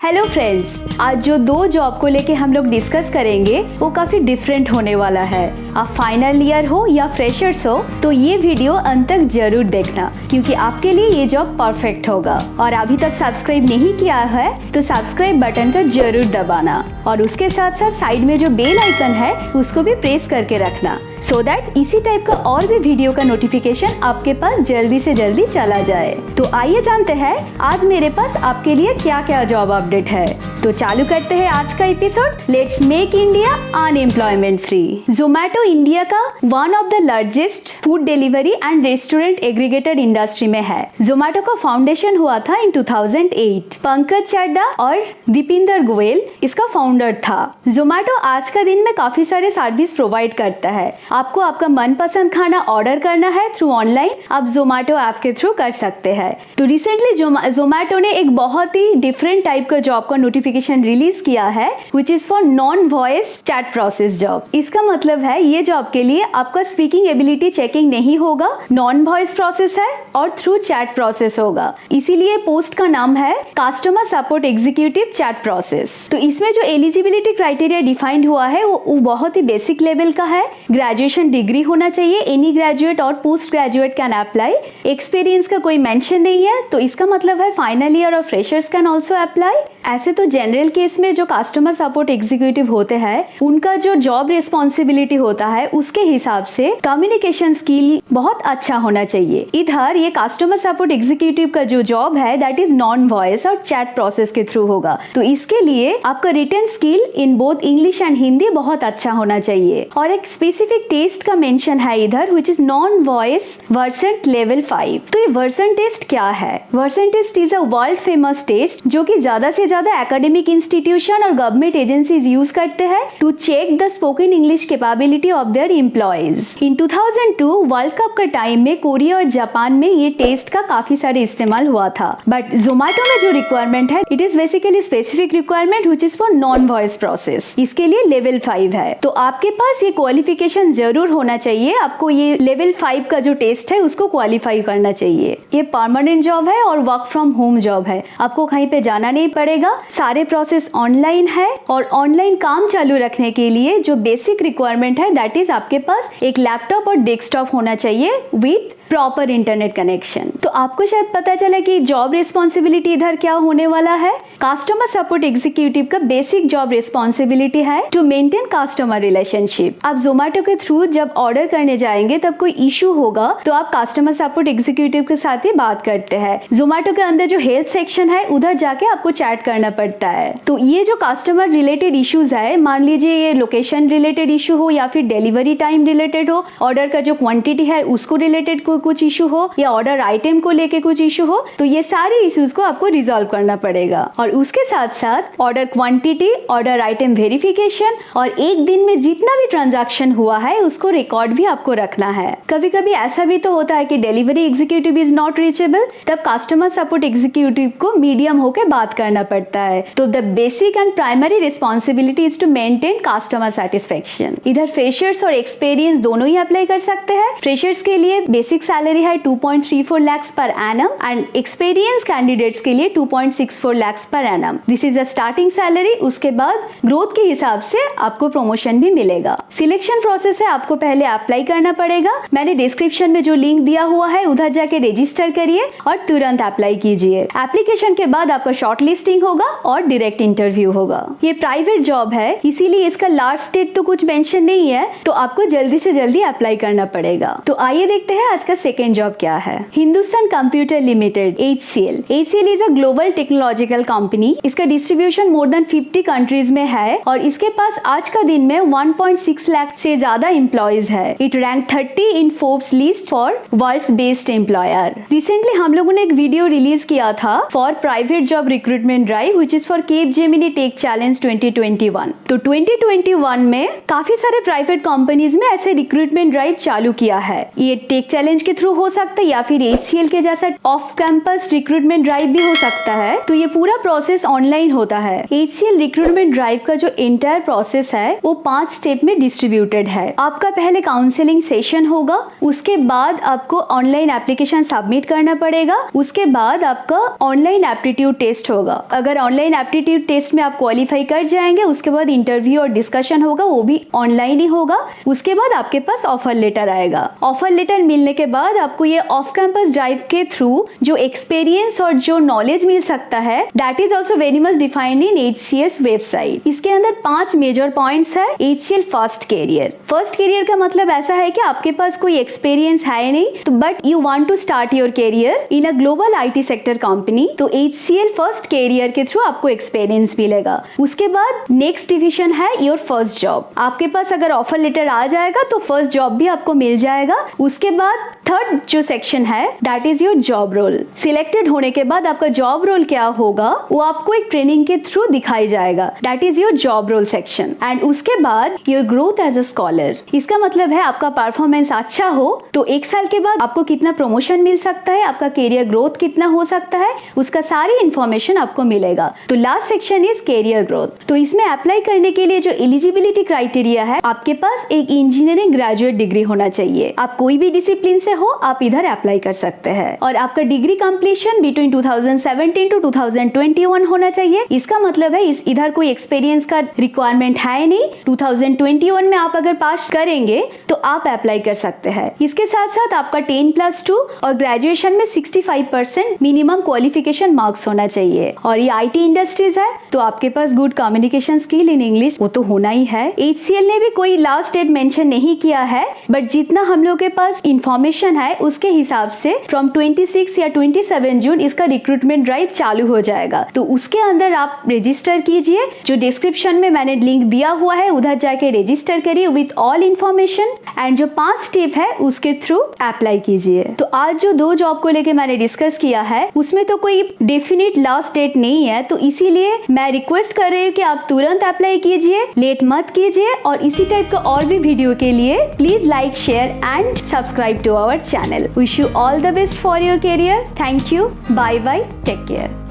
Hello friends, आज जो दो जॉब को लेके हम लोग डिस्कस करेंगे वो काफ़ी डिफरेंट होने वाला है। आप फाइनल ईयर हो या फ्रेशर्स हो तो ये वीडियो अंत तक जरूर देखना, क्योंकि आपके लिए ये जॉब परफेक्ट होगा। और अभी तक सब्सक्राइब नहीं किया है तो सब्सक्राइब बटन का जरूर दबाना और उसके साथ साथ साइड में जो बेल आइकन है उसको भी प्रेस करके रखना, सो दैट इसी टाइप का और भी वीडियो का नोटिफिकेशन आपके पास जल्दी से जल्दी चला जाए। तो आइए जानते हैं आज मेरे पास आपके लिए क्या क्या जॉब अपडेट है। तो चालू करते हैं आज का episode. Let's make India unemployment free. Zomato India का one of the largest food delivery and restaurant aggregator industry में है। जोमैटो का फाउंडेशन हुआ था इन 2008। पंकज चड्डा और दीपिंदर गोयल इसका फाउंडर था। जोमैटो आज का दिन में काफी सारे सर्विस प्रोवाइड करता है। आपको आपका मनपसंद खाना ऑर्डर करना है थ्रू ऑनलाइन, आप जोमैटो ऐप के थ्रू कर सकते हैं। तो रिसेंटली जोमैटो ने एक बहुत ही डिफरेंट टाइप का जॉब का नोटिफिकेशन रिलीज किया है, विच is for non voice chat process job. इसका मतलब है ये जॉब के लिए आपका स्पीकिंग एबिलिटी चेकिंग नहीं होगा, नॉन वॉइस प्रोसेस है और थ्रू चैट प्रोसेस होगा। इसीलिए पोस्ट का नाम है customer support executive chat process. तो इसमें जो एलिजिबिलिटी क्राइटेरिया डिफाइंड हुआ है वो बहुत ही बेसिक लेवल का है। ग्रेजुएशन डिग्री होना चाहिए, एनी ग्रेजुएट और post graduate can apply. Experience का कोई मेंशन नहीं है, तो इसका मतलब है फाइनल ईयर और फ्रेशर्स कैन ऑल्सो अप्लाई। ऐसे तो जनरल केस में जो कस्टमर सपोर्ट एग्जीक्यूटिव होते हैं उनका जो जॉब रिस्पॉन्सिबिलिटी होता है उसके हिसाब से कम्युनिकेशन स्किल बहुत अच्छा होना चाहिए। इधर ये कस्टमर सपोर्ट एग्जीक्यूटिव का जो जॉब है दैट इज नॉन वॉइस और चैट प्रोसेस के थ्रू होगा। तो इसके लिए आपका written skill in both English and Hindi बहुत अच्छा होना चाहिए। और एक स्पेसिफिक टेस्ट का मेंशन है इधर, which is non voice Versant level 5। तो ये वर्सन टेस्ट क्या है? Versant test is a world famous test जो कि ज्यादा से ज्यादा एकेडमिक इंस्टीट्यूशन और गवर्नमेंट एजेंसीज यूज करते हैं to check the spoken English capability of their employees. In 2002 world cup का टाइम में कोरिया और जापान में ये टेस्ट का काफी सारे इस्तेमाल हुआ था। बट जोमैटो में जो रिक्वायरमेंट है it is basically specific requirement which is for non voice process. इसके लिए लेवल 5 है। तो आपके पास ये क्वालिफिकेशन जरूर होना चाहिए। आपको ये लेवल 5 का जो टेस्ट है उसको क्वालिफाई करना चाहिए। ये परमानेंट जॉब है और वर्क फ्रॉम होम जॉब है। आपको कहीं पे जाना नहीं पड़ेगा, सारे प्रोसेस ऑनलाइन है। और ऑनलाइन काम चालू रखने के लिए जो बेसिक रिक्वायरमेंट है दैट इज आपके पास एक लैपटॉप और डेस्कटॉप होना चाहिए विथ प्रॉपर इंटरनेट कनेक्शन। तो आपको शायद पता चला कि जॉब रिस्पॉन्सिबिलिटी इधर क्या होने वाला है। कस्टमर सपोर्ट एग्जीक्यूटिव का बेसिक जॉब रिस्पॉन्सिबिलिटी है टू मेंटेन कस्टमर रिलेशनशिप। आप जोमैटो के थ्रू जब ऑर्डर करने जाएंगे तब कोई इशू होगा तो आप कस्टमर सपोर्ट एग्जीक्यूटिव के साथ ही बात करते हैं। जोमैटो के अंदर जो हेल्प सेक्शन है उधर जाके आपको चैट करना पड़ता है। तो ये जो कस्टमर रिलेटेड इश्यूज है, मान लीजिए ये लोकेशन रिलेटेड इशू हो या फिर डिलीवरी टाइम रिलेटेड हो, ऑर्डर का जो क्वांटिटी है उसको रिलेटेड कुछ इशू हो या ऑर्डर आइटम को लेके कुछ इशू हो, तो ये सारे इश्यूज को आपको रिजॉल्व करना पड़ेगा। और उसके साथ साथ order quantity, order item verification और एक दिन में जितना भी ट्रांजैक्शन हुआ है उसको रिकॉर्ड भी आपको रखना है। कभी कभी ऐसा भी तो होता है कि delivery executive is not reachable, तब कस्टमर सपोर्ट एग्जीक्यूटिव को मीडियम होकर बात करना पड़ता है। तो the basic and primary responsibility is to maintain customer satisfaction. इधर फ्रेशर्स और एक्सपीरियंस दोनों ही अप्लाई कर सकते हैं। फ्रेशर्स के लिए बेसिक सैलरी है 2.34 lakhs per annum and experience candidates के लिए 2.64 lakhs per annum. This is a starting salary. उसके बाद ग्रोथ के हिसाब से आपको प्रमोशन भी मिलेगा। सिलेक्शन प्रोसेस है, आपको पहले अप्लाई करना पड़ेगा। मैंने डिस्क्रिप्शन में जो लिंक दिया हुआ है उधर जाके रजिस्टर करिए और तुरंत अप्लाई कीजिए। एप्लीकेशन के बाद आपका शॉर्ट लिस्टिंग होगा और डायरेक्ट इंटरव्यू होगा। ये प्राइवेट जॉब है इसीलिए इसका लास्ट डेट तो कुछ मेंशन नहीं है, तो आपको जल्दी से जल्दी अप्लाई करना पड़ेगा। तो आइए देखते हैं आज का सेकेंड जॉब क्या है। Hindustan computer limited HCL। HCL is a global technological company. इसका डिस्ट्रीब्यूशन मोर देन 50 कंट्रीज में है और इसके पास आज का दिन में 1.6 लाख से ज्यादा एम्प्लॉइज है। It rank 30 in Forbes list for world's best employer. Recently हम लोगों ने एक वीडियो रिलीज किया था for private job recruitment drive which is for Capgemini tech challenge 2021। तो 2021 में काफी सारे प्राइवेट कंपनीज में ऐसे रिक्रूटमेंट ड्राइव चालू किया है। ये टेक चैलेंज के थ्रू हो सकता है या फिर HCL के जैसा ऑफ कैंपस रिक्रूटमेंट ड्राइव भी हो सकता है। तो ये पूरा प्रोसेस ऑनलाइन होता है। HCL रिक्रूटमेंट ड्राइव का जो एंटायर प्रोसेस है वो 5 स्टेप में डिस्ट्रीब्यूटेड है। आपका पहले काउंसलिंग सेशन होगा, उसके बाद आपको ऑनलाइन एप्लीकेशन सबमिट करना पड़ेगा, उसके बाद आपका ऑनलाइन एप्टीट्यूड टेस्ट होगा। अगर ऑनलाइन एप्टीट्यूड टेस्ट में आप क्वालिफाई कर जाएंगे, उसके बाद इंटरव्यू और डिस्कशन होगा, वो भी ऑनलाइन ही होगा। उसके बाद आपके पास ऑफर लेटर आएगा। ऑफर लेटर मिलने के बाद आपको ये ऑफ कैंपस ड्राइव के थ्रू जो एक्सपीरियंस और जो नॉलेज मिल सकता है, that is also very much defined in HCL's website. इसके अंदर 5 मेजर पॉइंट्स है। HCL first career. First career का मतलब ऐसा है कि आपके पास कोई एक्सपीरियंस है नहीं, तो but you want to start your career in a global IT sector company, तो HCL फर्स्ट कैरियर के थ्रू आपको एक्सपीरियंस मिलेगा। उसके बाद नेक्स्ट डिविजन है योर फर्स्ट जॉब। आपके पास अगर ऑफर लेटर आ जाएगा तो फर्स्ट जॉब भी आपको मिल जाएगा। उसके बाद थर्ड जो सेक्शन है that is your job role. Selected होने के बाद आपका जॉब रोल क्या होगा वो आपको एक ट्रेनिंग के थ्रू दिखाई जाएगा, that is your job role section. And उसके बाद your growth as a scholar. इसका मतलब है आपका परफॉर्मेंस अच्छा हो तो 1 साल के बाद आपको कितना प्रमोशन मिल सकता है, आपका कैरियर ग्रोथ कितना हो सकता है, उसका सारी इंफॉर्मेशन आपको मिलेगा। तो last section is career growth. तो इसमें अप्लाई करने के लिए जो एलिजिबिलिटी क्राइटेरिया है, आपके पास एक इंजीनियरिंग ग्रेजुएट डिग्री होना चाहिए। आप कोई भी डिसिप्लिन से हो, आप इधर अप्लाई कर सकते हैं। और आपका डिग्री कंप्लीशन बिटवीन 2017 टू 2021 होना चाहिए। इसका मतलब है इधर कोई एक्सपीरियंस का रिक्वायरमेंट है नहीं। 2021 में आप अगर पास करेंगे तो आप अप्लाई कर सकते हैं। इसके साथ साथ आपका 10+2 और ग्रेजुएशन में 65% मिनिमम क्वालिफिकेशन मार्क्स होना चाहिए। और ये IT इंडस्ट्रीज है तो आपके पास good communication skill in English वो तो होना ही है। HCL ने भी कोई लास्ट डेट मेंशन नहीं किया है, बट जितना हम लोग के पास इंफॉर्मेशन है उसके हिसाब से फ्रॉम 26 या 27 जून इसका रिक्रूटमेंट ड्राइव चालू हो जाएगा। तो उसके अंदर आप रजिस्टर कीजिए। जो डिस्क्रिप्शन में मैंने लिंक दिया हुआ है उधर जाके रजिस्टर करिए विथ ऑल इंफॉर्मेशन एंड जो 5 स्टेप है उसके थ्रू अप्लाई कीजिए। तो आज जो 2 जॉब को लेके मैंने डिस्कस किया है उसमें तो कोई डेफिनेट लास्ट डेट नहीं है, तो इसीलिए मैं रिक्वेस्ट कर रही हूँ कि आप तुरंत अप्लाई कीजिए, लेट मत कीजिए। और इसी टाइप का और भी वीडियो के लिए please like, share and subscribe to our channel. Wish you all the best for your career. Thank you. Bye bye. Take care.